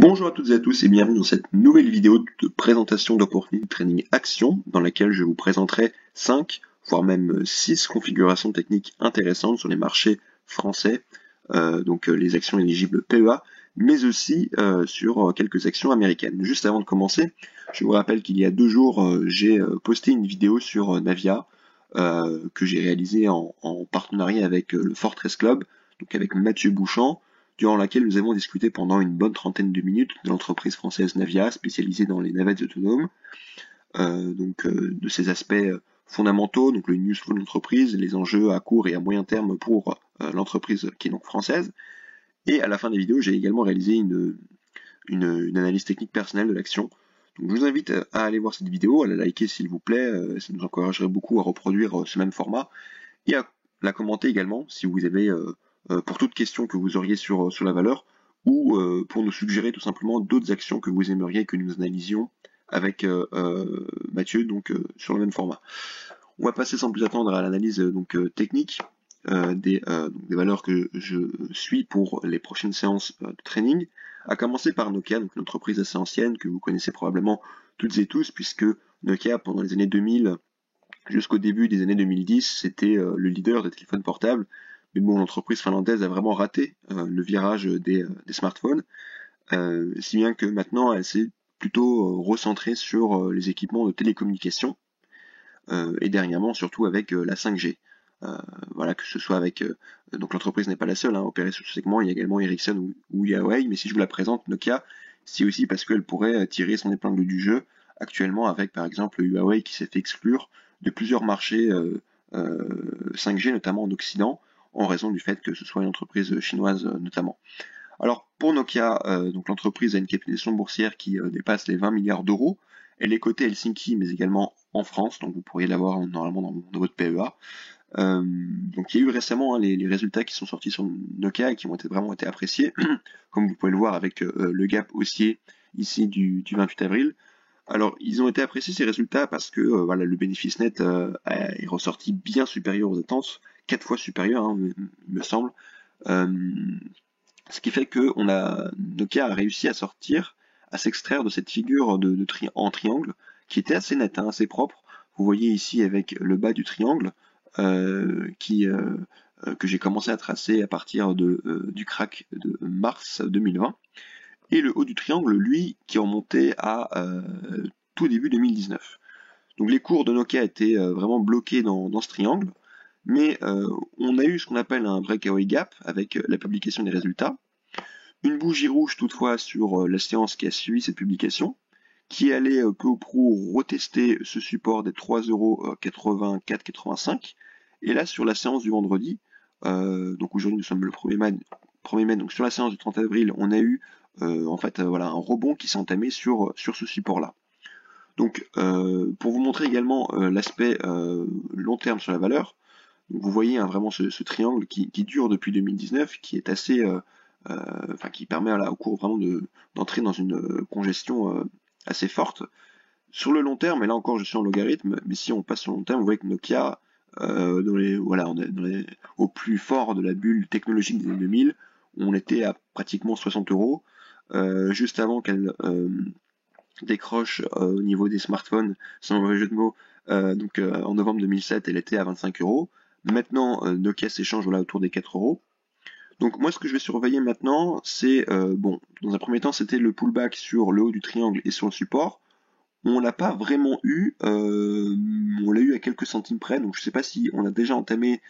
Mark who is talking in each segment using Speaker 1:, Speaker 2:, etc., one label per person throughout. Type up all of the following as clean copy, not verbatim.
Speaker 1: Bonjour à toutes et à tous et bienvenue dans cette nouvelle vidéo de présentation d'opportunité trading action dans laquelle je vous présenterai 5 voire même 6 configurations techniques intéressantes sur les marchés français, donc les actions éligibles PEA, mais aussi sur quelques actions américaines. Juste avant de commencer, je vous rappelle qu'il y a 2 jours, j'ai posté une vidéo sur Navia que j'ai réalisée en partenariat avec le Fortress Club, donc avec Mathieu Bouchamp, durant laquelle nous avons discuté pendant une bonne trentaine de minutes de l'entreprise française Navia, spécialisée dans les navettes autonomes, de ses aspects fondamentaux, donc le news flow de l'entreprise, les enjeux à court et à moyen terme pour l'entreprise qui est donc française. Et à la fin des vidéos, j'ai également réalisé une analyse technique personnelle de l'action. Donc je vous invite à aller voir cette vidéo, à la liker s'il vous plaît, ça nous encouragerait beaucoup à reproduire ce même format, et à la commenter également si vous avez pour toute question que vous auriez sur la valeur, ou pour nous suggérer tout simplement d'autres actions que vous aimeriez que nous analysions avec Mathieu, donc sur le même format. On va passer sans plus attendre à l'analyse technique des valeurs que je suis pour les prochaines séances de training, à commencer par Nokia, donc une entreprise assez ancienne que vous connaissez probablement toutes et tous, puisque Nokia, pendant les années 2000 jusqu'au début des années 2010, c'était le leader des téléphones portables. Mais bon, l'entreprise finlandaise a vraiment raté le virage des smartphones, si bien que maintenant elle s'est plutôt recentrée sur les équipements de télécommunication, et dernièrement surtout avec la 5G. Voilà, que ce soit avec... donc l'entreprise n'est pas la seule à opérer sur ce segment, il y a également Ericsson ou Huawei, mais si je vous la présente, Nokia, c'est aussi parce qu'elle pourrait tirer son épingle du jeu actuellement avec par exemple Huawei qui s'est fait exclure de plusieurs marchés 5G, notamment en Occident, en raison du fait que ce soit une entreprise chinoise notamment. Alors pour Nokia, donc l'entreprise a une capitalisation boursière qui dépasse les 20 milliards d'euros. Elle est cotée à Helsinki, mais également en France, donc vous pourriez l'avoir normalement dans votre PEA. Donc il y a eu récemment les résultats qui sont sortis sur Nokia et qui ont vraiment été appréciés, comme vous pouvez le voir avec le gap haussier ici du 28 avril. Alors, ils ont été appréciés ces résultats parce que voilà, le bénéfice net est ressorti bien supérieur aux attentes, 4 fois supérieur, hein, il me semble. Ce qui fait que Nokia a réussi à s'extraire de cette figure en triangle, qui était assez nette, hein, assez propre. Vous voyez ici avec le bas du triangle, que j'ai commencé à tracer à partir du crack de mars 2020. Et le haut du triangle, lui, qui remontait à tout début 2019. Donc les cours de Nokia étaient vraiment bloqués dans ce triangle, mais on a eu ce qu'on appelle un breakaway gap avec la publication des résultats. Une bougie rouge toutefois sur la séance qui a suivi cette publication, qui allait peu ou prou retester ce support des 3,84,85. Et là, sur la séance du vendredi, donc aujourd'hui nous sommes le 1er mai, donc sur la séance du 30 avril, on a eu voilà, un rebond qui s'est entamé sur ce support-là. Donc, pour vous montrer également l'aspect long terme sur la valeur, donc vous voyez hein, vraiment ce triangle qui dure depuis 2019, qui est assez, qui permet au cours vraiment d'entrer dans une congestion assez forte. Sur le long terme, et là encore je suis en logarithme, mais si on passe sur le long terme, vous voyez que Nokia, on est au plus fort de la bulle technologique des années 2000, on était à pratiquement 60 euros. Juste avant qu'elle décroche au niveau des smartphones, sans mauvais jeu de mots, en novembre 2007, elle était à 25 euros. Maintenant, Nokia s'échange autour des 4 euros. Donc moi, ce que je vais surveiller maintenant, c'est, dans un premier temps, c'était le pullback sur le haut du triangle et sur le support. On l'a pas vraiment eu, on l'a eu à quelques centimes près, donc je ne sais pas si on a déjà entamé,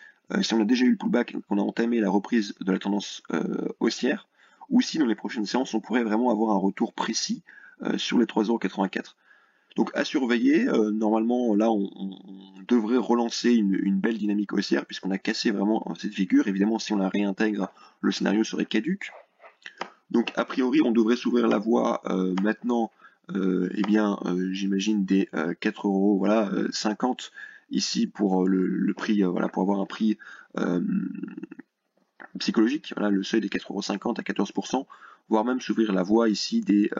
Speaker 1: si on a déjà eu le pullback, qu'on a entamé la reprise de la tendance haussière, ou si dans les prochaines séances on pourrait vraiment avoir un retour précis sur les 3,84 €. Donc à surveiller, normalement là on devrait relancer une belle dynamique haussière puisqu'on a cassé vraiment cette figure. Évidemment si on la réintègre, le scénario serait caduque. Donc a priori on devrait s'ouvrir la voie maintenant, j'imagine des 4,50 € ici pour le prix, pour avoir un prix psychologique, voilà, le seuil des 4,50 € à 14%, voire même s'ouvrir la voie ici des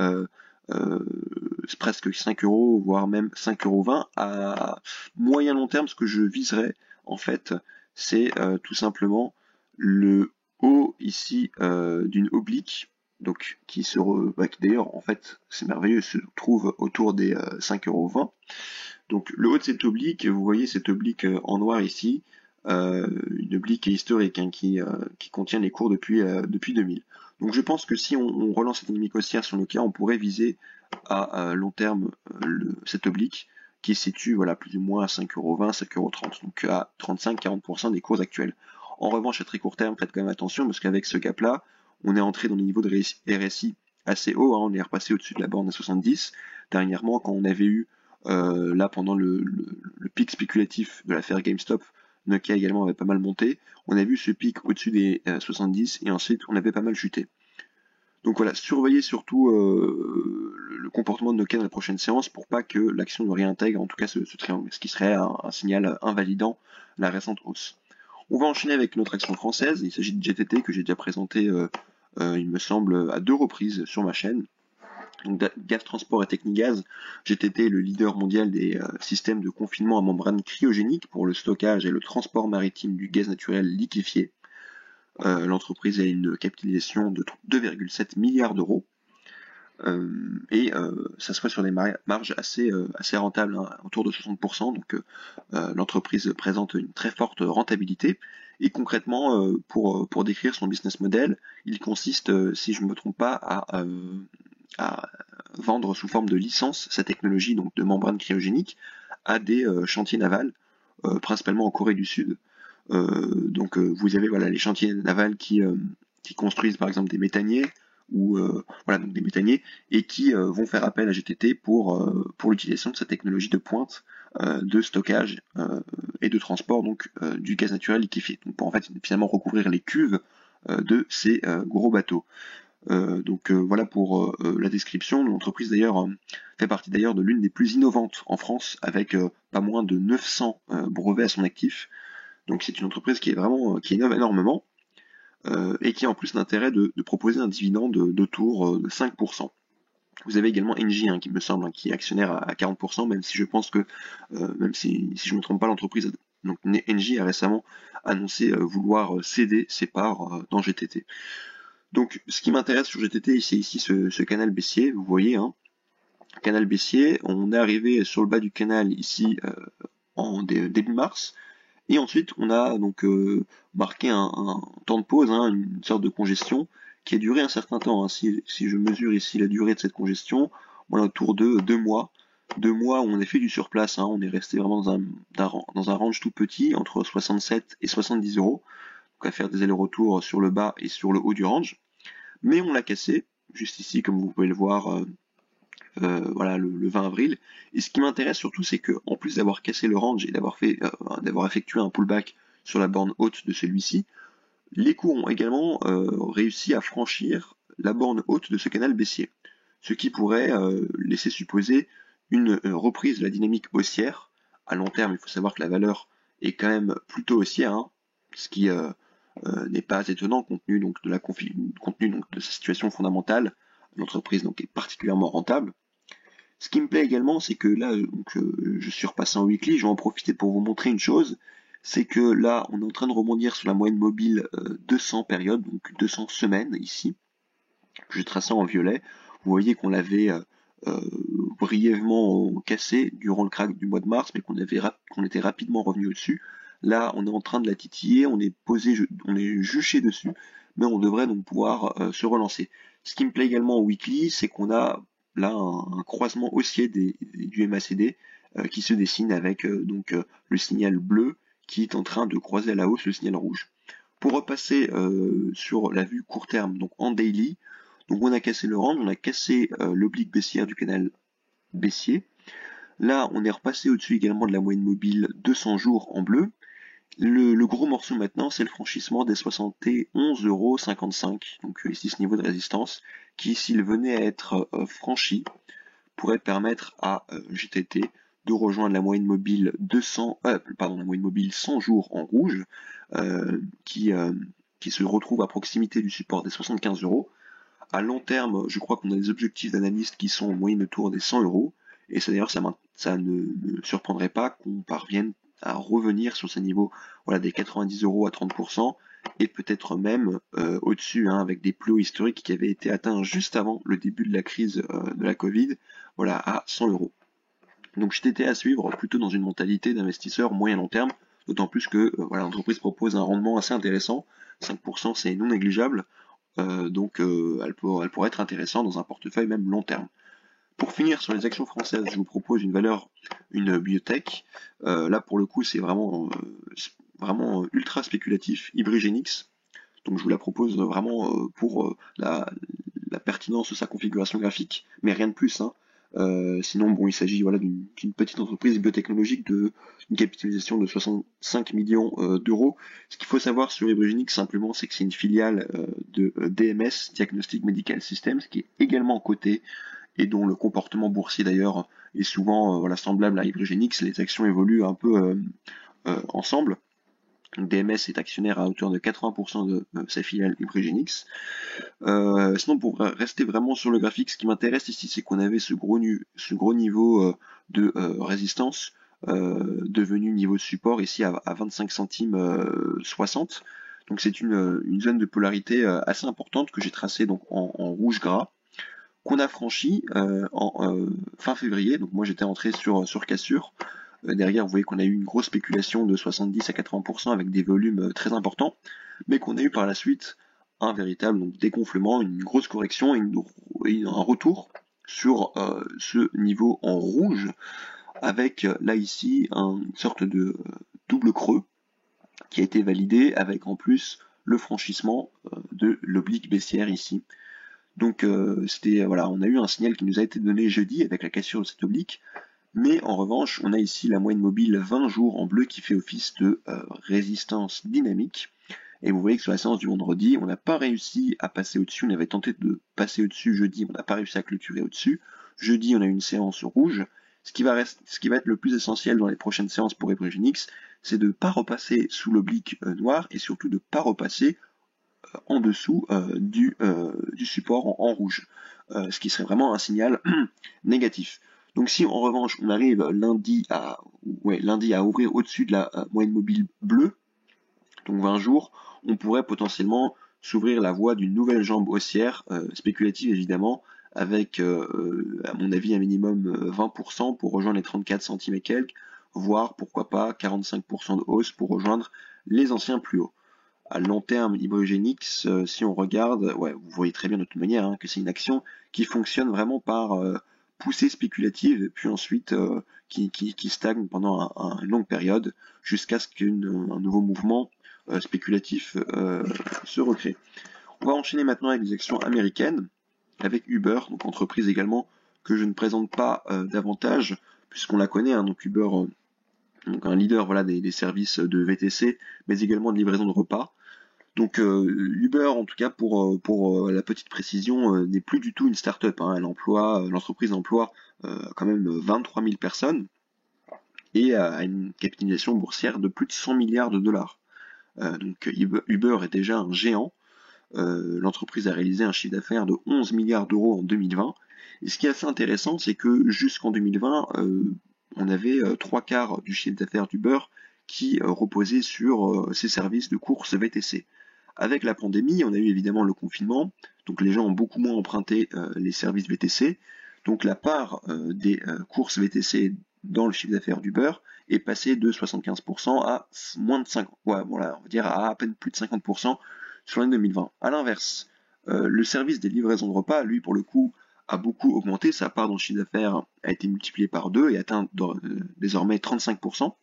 Speaker 1: presque 5 €, voire même 5,20 € à moyen long terme. Ce que je viserais en fait, c'est tout simplement le haut ici d'une oblique donc qui d'ailleurs, en fait, c'est merveilleux, se trouve autour des 5,20 €. Donc le haut de cette oblique, vous voyez cette oblique en noir ici, une oblique historique hein, qui contient les cours depuis 2000. Donc je pense que si on relance cette dynamique haussière sur le cas, on pourrait viser à long terme cette oblique qui se situe voilà, plus ou moins à 5,20 €, 5,30 €, donc à 35-40% des cours actuels. En revanche, à très court terme, faites quand même attention parce qu'avec ce gap-là, on est entré dans des niveaux de RSI assez hauts, hein, on est repassé au-dessus de la borne à 70. Dernièrement, quand on avait eu là, pendant le pic spéculatif de l'affaire GameStop, Nokia également avait pas mal monté. On a vu ce pic au-dessus des 70 et ensuite on avait pas mal chuté. Donc voilà, surveillez surtout le comportement de Nokia dans la prochaine séance pour pas que l'action ne réintègre en tout cas ce triangle, ce qui serait un signal invalidant la récente hausse. On va enchaîner avec notre action française, il s'agit de GTT que j'ai déjà présenté, il me semble, à 2 reprises sur ma chaîne. Donc Gaz Transport et Technigaz, GTT est le leader mondial des systèmes de confinement à membrane cryogénique pour le stockage et le transport maritime du gaz naturel liquéfié. L'entreprise a une capitalisation de 2,7 milliards d'euros et ça se fait sur des marges assez rentables, hein, autour de 60%. Donc l'entreprise présente une très forte rentabilité. Et concrètement, pour décrire son business model, il consiste, si je ne me trompe pas, à vendre sous forme de licence sa technologie donc de membrane cryogénique à des chantiers navals, principalement en Corée du Sud. Donc vous avez voilà les chantiers navals qui construisent par exemple des méthaniers ou voilà donc des méthaniers et qui vont faire appel à GTT pour l'utilisation de sa technologie de pointe de stockage et de transport donc du gaz naturel liquéfié. Donc pour en fait finalement recouvrir les cuves de ces gros bateaux. Donc voilà pour la description. L'entreprise d'ailleurs fait partie d'ailleurs de l'une des plus innovantes en France avec pas moins de 900 brevets à son actif. Donc c'est une entreprise qui est vraiment qui innove énormément et qui a en plus l'intérêt de proposer un dividende d'autour de 5%. Vous avez également Engie hein, qui me semble hein, qui est actionnaire à 40%, même si je pense que même si je ne me trompe pas, l'entreprise donc Engie a récemment annoncé vouloir céder ses parts dans GTT. Donc ce qui m'intéresse sur GTT, c'est ici ce canal baissier, vous voyez, hein, canal baissier, on est arrivé sur le bas du canal ici en début mars, et ensuite on a donc marqué un temps de pause, hein, une sorte de congestion qui a duré un certain temps. Hein. Si je mesure ici la durée de cette congestion, on a autour de 2 mois. 2 mois où on a fait du surplace, hein, on est resté vraiment dans un range tout petit, entre 67 et 70 euros, donc à faire des allers-retours sur le bas et sur le haut du range. Mais on l'a cassé, juste ici, comme vous pouvez le voir, voilà, le 20 avril. Et ce qui m'intéresse surtout, c'est que en plus d'avoir cassé le range et d'avoir effectué un pullback sur la borne haute de celui-ci, les cours ont également réussi à franchir la borne haute de ce canal baissier, ce qui pourrait laisser supposer une reprise de la dynamique haussière. À long terme, il faut savoir que la valeur est quand même plutôt haussière, hein, ce qui n'est pas étonnant compte tenu donc de sa situation fondamentale. L'entreprise donc est particulièrement rentable. Ce qui me plaît également, c'est que là, donc, je suis repassé en weekly, je vais en profiter pour vous montrer une chose, c'est que là, on est en train de rebondir sur la moyenne mobile 200 périodes, donc 200 semaines ici, que j'ai tracé en violet. Vous voyez qu'on l'avait brièvement cassé durant le crack du mois de mars, mais qu'on était rapidement revenu au-dessus. Là, on est en train de la titiller, on est juché dessus, mais on devrait donc pouvoir se relancer. Ce qui me plaît également en weekly, c'est qu'on a là un croisement haussier du MACD qui se dessine avec le signal bleu qui est en train de croiser à la hausse le signal rouge. Pour repasser sur la vue court terme, donc en daily, donc on a cassé le range, on a cassé l'oblique baissière du canal baissier. Là, on est repassé au-dessus également de la moyenne mobile 200 jours en bleu. Le gros morceau maintenant, c'est le franchissement des 71,55 €. Donc ici, ce niveau de résistance, qui, s'il venait à être franchi, pourrait permettre à GTT de rejoindre la moyenne mobile 100 jours en rouge, qui se retrouve à proximité du support des 75 €. À long terme, je crois qu'on a des objectifs d'analystes qui sont en moyenne autour des 100 €. Et ça d'ailleurs, ça ne me surprendrait pas qu'on parvienne à revenir sur ces niveaux, voilà, des 90 € à 30%, et peut-être même au-dessus, hein, avec des plus hauts historiques qui avaient été atteints juste avant le début de la crise de la Covid, voilà, à 100 euros. Donc j'étais à suivre plutôt dans une mentalité d'investisseur moyen long terme, d'autant plus que voilà, l'entreprise propose un rendement assez intéressant, 5% c'est non négligeable, donc elle pourrait être intéressante dans un portefeuille même long terme. Pour finir sur les actions françaises, je vous propose une biotech. Là pour le coup c'est vraiment ultra spéculatif, Ibrigenix. Donc je vous la propose vraiment pour la pertinence de sa configuration graphique, mais rien de plus, hein. Sinon, bon, il s'agit voilà, d'une petite entreprise biotechnologique d'une capitalisation de 65 millions d'euros. Ce qu'il faut savoir sur Ibrigenix simplement, c'est que c'est une filiale de DMS, Diagnostic Medical Systems, qui est également cotée et dont le comportement boursier d'ailleurs est souvent voilà, semblable à Ibrigenix. Les actions évoluent un peu ensemble. DMS est actionnaire à hauteur de 80% de sa filiale Ibrigenix. Sinon, pour rester vraiment sur le graphique, ce qui m'intéresse ici, c'est qu'on avait ce gros niveau de résistance devenu niveau de support ici à 25 centimes 60. Donc c'est une zone de polarité assez importante que j'ai tracée donc en rouge gras, qu'on a franchi fin février. Donc moi j'étais entré sur cassure. Derrière, vous voyez qu'on a eu une grosse spéculation de 70 à 80% avec des volumes très importants, mais qu'on a eu par la suite un véritable donc, dégonflement, une grosse correction et un retour sur ce niveau en rouge, avec là ici une sorte de double creux qui a été validé avec en plus le franchissement de l'oblique baissière ici. Donc c'était voilà, on a eu un signal qui nous a été donné jeudi avec la cassure de cette oblique. Mais en revanche, on a ici la moyenne mobile 20 jours en bleu qui fait office de résistance dynamique. Et vous voyez que sur la séance du vendredi, on n'a pas réussi à passer au-dessus. On avait tenté de passer au-dessus jeudi, on n'a pas réussi à clôturer au-dessus. Jeudi, on a eu une séance rouge. Ce qui va être le plus essentiel dans les prochaines séances pour Ibrigenix, c'est de ne pas repasser sous l'oblique noir et surtout de ne pas repasser en dessous du support en rouge. Ce qui serait vraiment un signal négatif. Donc si en revanche on arrive lundi à ouvrir au-dessus de la moyenne mobile bleue, donc 20 jours, on pourrait potentiellement s'ouvrir la voie d'une nouvelle jambe haussière, spéculative évidemment, avec à mon avis un minimum 20% pour rejoindre les 34 centimes et quelques, voire pourquoi pas 45% de hausse pour rejoindre les anciens plus hauts. À long terme, Ibrigenix, si on regarde, ouais, vous voyez très bien de toute manière hein, que c'est une action qui fonctionne vraiment par poussée spéculative, et puis ensuite qui stagne pendant une longue période jusqu'à ce qu'un nouveau mouvement spéculatif se recrée. On va enchaîner maintenant avec les actions américaines, avec Uber, donc entreprise également que je ne présente pas davantage, puisqu'on la connaît, hein, donc Uber, donc un leader voilà, des services de VTC, mais également de livraison de repas. Donc Uber, en tout cas pour la petite précision, n'est plus du tout une start-up. Hein. L'entreprise emploie quand même 23 000 personnes et a une capitalisation boursière de plus de 100 milliards de dollars. Donc Uber est déjà un géant. L'entreprise a réalisé un chiffre d'affaires de 11 milliards d'euros en 2020. Et ce qui est assez intéressant, c'est que jusqu'en 2020, on avait 3/4 du chiffre d'affaires d'Uber qui reposait sur ses services de course VTC. Avec la pandémie, on a eu évidemment le confinement, donc les gens ont beaucoup moins emprunté les services VTC, donc la part des courses VTC dans le chiffre d'affaires d'Uber est passée de 75% à moins de 50%, ouais, voilà, on va dire à peine plus de 50% sur l'année 2020. À l'inverse, le service des livraisons de repas, lui pour le coup, a beaucoup augmenté, sa part dans le chiffre d'affaires a été multipliée par 2 et atteint désormais 35%.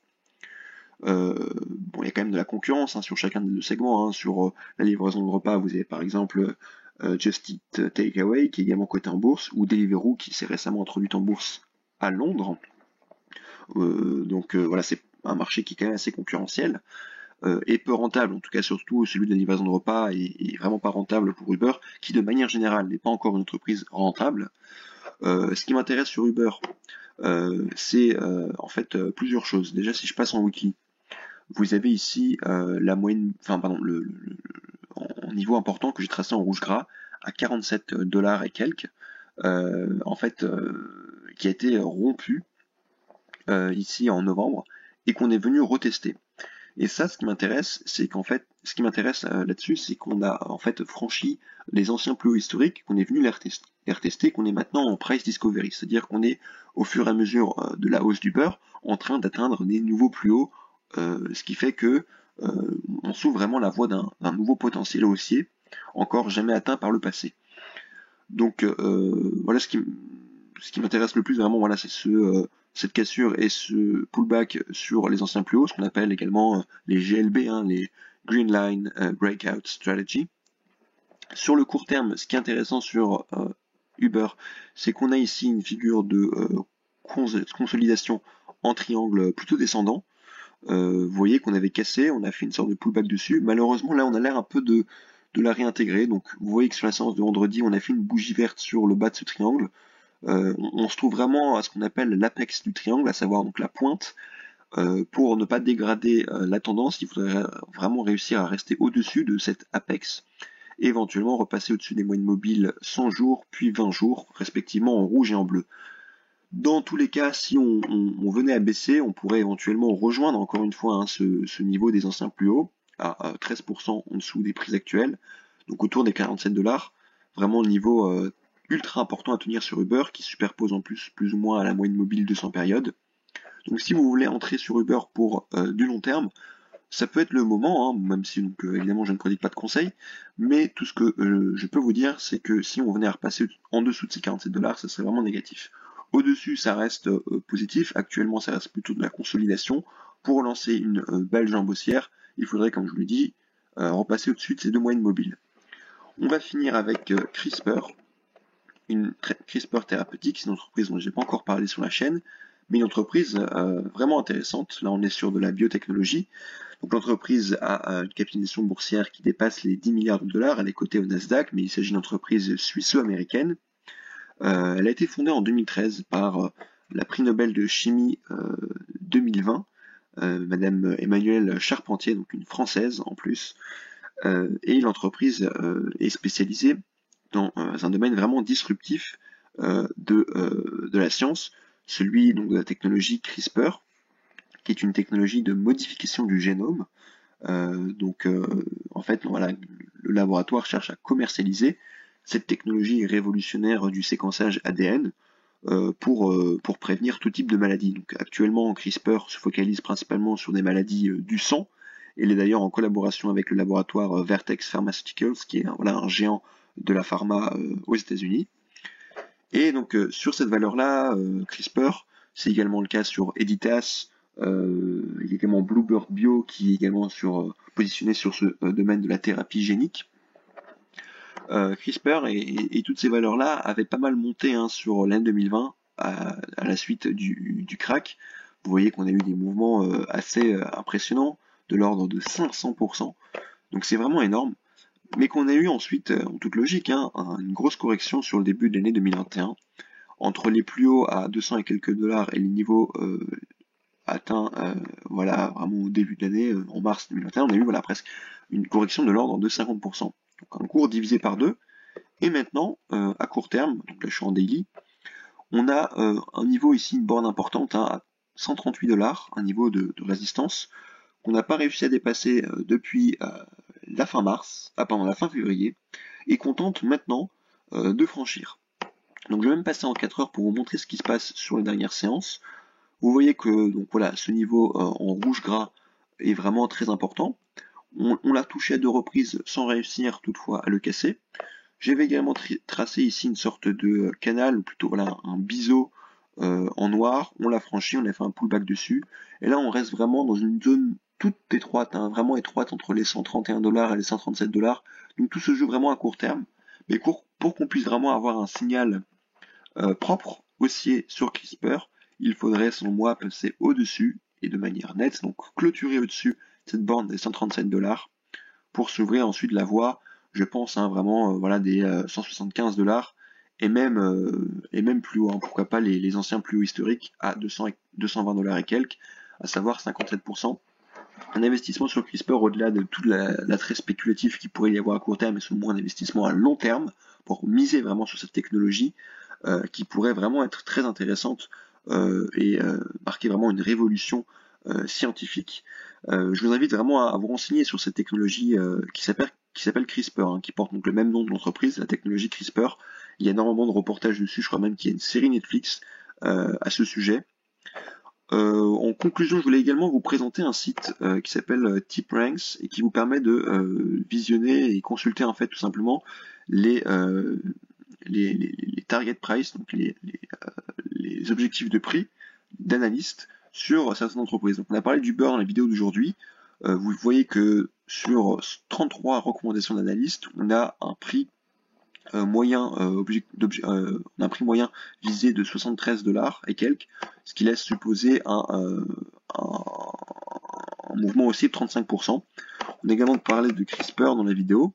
Speaker 1: Bon, il y a quand même de la concurrence hein, sur chacun des deux segments. Hein. Sur la livraison de repas, vous avez par exemple Just Eat Takeaway qui est également coté en bourse, ou Deliveroo qui s'est récemment introduit en bourse à Londres. Donc voilà, c'est un marché qui est quand même assez concurrentiel et peu rentable. En tout cas, surtout celui de la livraison de repas est vraiment pas rentable pour Uber, qui de manière générale n'est pas encore une entreprise rentable. Ce qui m'intéresse sur Uber, c'est en fait plusieurs choses. Déjà, si je passe en wiki, vous avez ici la moyenne, enfin pardon, en niveau important que j'ai tracé en rouge gras à 47 dollars et quelques, en fait, qui a été rompu ici en novembre et qu'on est venu retester. Et ça, ce qui m'intéresse, c'est qu'en fait, ce qui m'intéresse là-dessus, c'est qu'on a en fait franchi les anciens plus hauts historiques, qu'on est venu les retester, qu'on est maintenant en price discovery, c'est-à-dire qu'on est au fur et à mesure de la hausse du beurre en train d'atteindre des nouveaux plus hauts, ce qui fait que on s'ouvre vraiment la voie d'un nouveau potentiel haussier, encore jamais atteint par le passé. Donc voilà ce qui m'intéresse le plus vraiment, voilà, c'est cette cassure et ce pullback sur les anciens plus hauts, ce qu'on appelle également les GLB, hein, les Green Line Breakout Strategy. Sur le court terme, ce qui est intéressant sur Uber, c'est qu'on a ici une figure de consolidation en triangle plutôt descendant. Vous voyez qu'on avait cassé, on a fait une sorte de pullback dessus. Malheureusement, là, on a l'air un peu de la réintégrer. Donc, vous voyez que sur la séance de vendredi, on a fait une bougie verte sur le bas de ce triangle. On se trouve vraiment à ce qu'on appelle l'apex du triangle, à savoir donc la pointe. Pour ne pas dégrader la tendance, il faudrait vraiment réussir à rester au-dessus de cette apex et éventuellement repasser au-dessus des moyennes mobiles 100 jours puis 20 jours, respectivement en rouge et en bleu. Dans tous les cas, si on venait à baisser, on pourrait éventuellement rejoindre encore une fois ce niveau des anciens plus hauts, à 13% en dessous des prix actuels, donc autour des 47 $. Vraiment le niveau ultra important à tenir sur Uber, qui superpose en plus ou moins à la moyenne mobile 200 périodes. Donc si vous voulez entrer sur Uber pour du long terme, ça peut être le moment, hein, même si donc, évidemment je ne prodigue pas de conseils, mais tout ce que je peux vous dire, c'est que si on venait à repasser en dessous de ces 47 $, ça serait vraiment négatif. Au-dessus, ça reste positif. Actuellement, ça reste plutôt de la consolidation. Pour lancer une belle jambe haussière, il faudrait, comme je vous l'ai dit, repasser au-dessus de ces deux moyennes mobiles. On va finir avec CRISPR, une CRISPR thérapeutique. C'est une entreprise dont je n'ai pas encore parlé sur la chaîne, mais une entreprise vraiment intéressante. Là, on est sur de la biotechnologie. Donc l'entreprise a une capitalisation boursière qui dépasse les 10 milliards de dollars. Elle est cotée au Nasdaq, mais il s'agit d'une entreprise suisse-américaine. Elle a été fondée en 2013 par la prix Nobel de chimie 2020, Madame Emmanuelle Charpentier, donc une Française en plus. Et l'entreprise est spécialisée dans un domaine vraiment disruptif de la science, celui donc de la technologie CRISPR, qui est une technologie de modification du génome. En fait, voilà, le laboratoire cherche à commercialiser cette technologie révolutionnaire du séquençage ADN pour prévenir tout type de maladies. Donc actuellement, CRISPR se focalise principalement sur des maladies du sang. Il est d'ailleurs en collaboration avec le laboratoire Vertex Pharmaceuticals, qui est voilà, un géant de la pharma aux États-Unis. Et donc sur cette valeur-là, CRISPR, c'est également le cas sur Editas. Il y a également Bluebird Bio qui est également positionné sur ce domaine de la thérapie génique. CRISPR et toutes ces valeurs-là avaient pas mal monté sur l'année 2020 à la suite du crack. Vous voyez qu'on a eu des mouvements assez impressionnants, de l'ordre de 500%. Donc c'est vraiment énorme. Mais qu'on a eu ensuite, en toute logique, une grosse correction sur le début de l'année 2021. Entre les plus hauts à 200 et quelques dollars et les niveaux atteints voilà, vraiment au début de l'année, en mars 2021, on a eu voilà, presque une correction de l'ordre de 50%. Donc un cours divisé par 2. Et maintenant, à court terme, donc là je suis en daily, on a un niveau ici, une borne importante, à 138 $, un niveau de résistance qu'on n'a pas réussi à dépasser depuis la fin mars, la fin février, et qu'on tente maintenant de franchir. Donc je vais même passer en 4 heures pour vous montrer ce qui se passe sur les dernières séances. Vous voyez que donc voilà, ce niveau en rouge gras est vraiment très important. On l'a touché à 2 reprises sans réussir toutefois à le casser. J'avais également tracé ici une sorte de canal, ou plutôt voilà un biseau en noir. On l'a franchi, on a fait un pullback dessus. Et là on reste vraiment dans une zone toute étroite, vraiment étroite entre les 131 $ et les 137 $. Donc tout se joue vraiment à court terme. Mais pour qu'on puisse vraiment avoir un signal propre, haussier sur CRISPR, il faudrait selon moi passer au-dessus et de manière nette, donc clôturer au-dessus cette borne des 137 $ pour s'ouvrir ensuite la voie, je pense vraiment voilà des 175 $ et même plus haut, pourquoi pas les anciens plus hauts historiques à 220 $ et quelques, à savoir 57%. Un investissement sur CRISPR au-delà de tout l'attrait spéculatif qu'il pourrait y avoir à court terme, et selon moi un investissement à long terme pour miser vraiment sur cette technologie qui pourrait vraiment être très intéressante et marquer vraiment une révolution scientifique. Je vous invite vraiment à vous renseigner sur cette technologie qui s'appelle CRISPR, hein, qui porte donc le même nom de l'entreprise, la technologie CRISPR. Il y a énormément de reportages dessus, je crois même qu'il y a une série Netflix à ce sujet. En conclusion, je voulais également vous présenter un site qui s'appelle TipRanks et qui vous permet de visionner et consulter en fait tout simplement les, euh, les target price, donc les objectifs de prix d'analystes sur certaines entreprises. Donc on a parlé du beurre dans la vidéo d'aujourd'hui. Vous voyez que sur 33 recommandations d'analystes, on a un prix moyen on a un prix moyen visé de 73 $ et quelques, ce qui laisse supposer un mouvement aussi de 35%. On a également parlé de CRISPR dans la vidéo,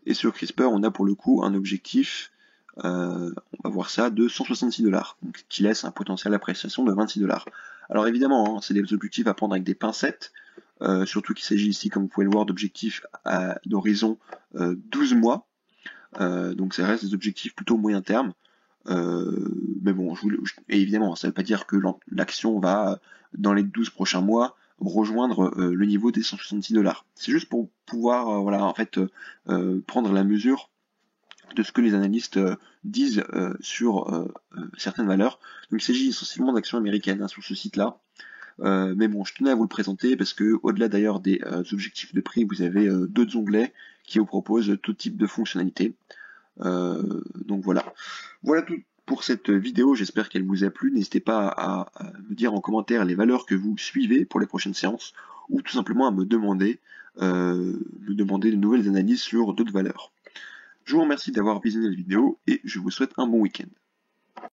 Speaker 1: et sur CRISPR on a pour le coup un objectif, on va voir ça, de 166 $, donc, qui laisse un potentiel d'appréciation de 26 $. Alors évidemment, hein, c'est des objectifs à prendre avec des pincettes, surtout qu'il s'agit ici, comme vous pouvez le voir, d'objectifs d'horizon 12 mois, donc ça reste des objectifs plutôt moyen terme. Mais bon, et évidemment, ça ne veut pas dire que l'action va, dans les 12 prochains mois, rejoindre le niveau des 166 $. C'est juste pour pouvoir voilà, en fait, prendre la mesure de ce que les analystes disent sur certaines valeurs. Donc il s'agit essentiellement d'actions américaines, hein, sur ce site-là. Mais bon, je tenais à vous le présenter parce que, au-delà d'ailleurs des objectifs de prix, vous avez d'autres onglets qui vous proposent tout type de fonctionnalités. Donc voilà. Voilà tout pour cette vidéo, j'espère qu'elle vous a plu. N'hésitez pas à me dire en commentaire les valeurs que vous suivez pour les prochaines séances, ou tout simplement à me demander de nouvelles analyses sur d'autres valeurs. Je vous remercie d'avoir visionné la vidéo et je vous souhaite un bon week-end.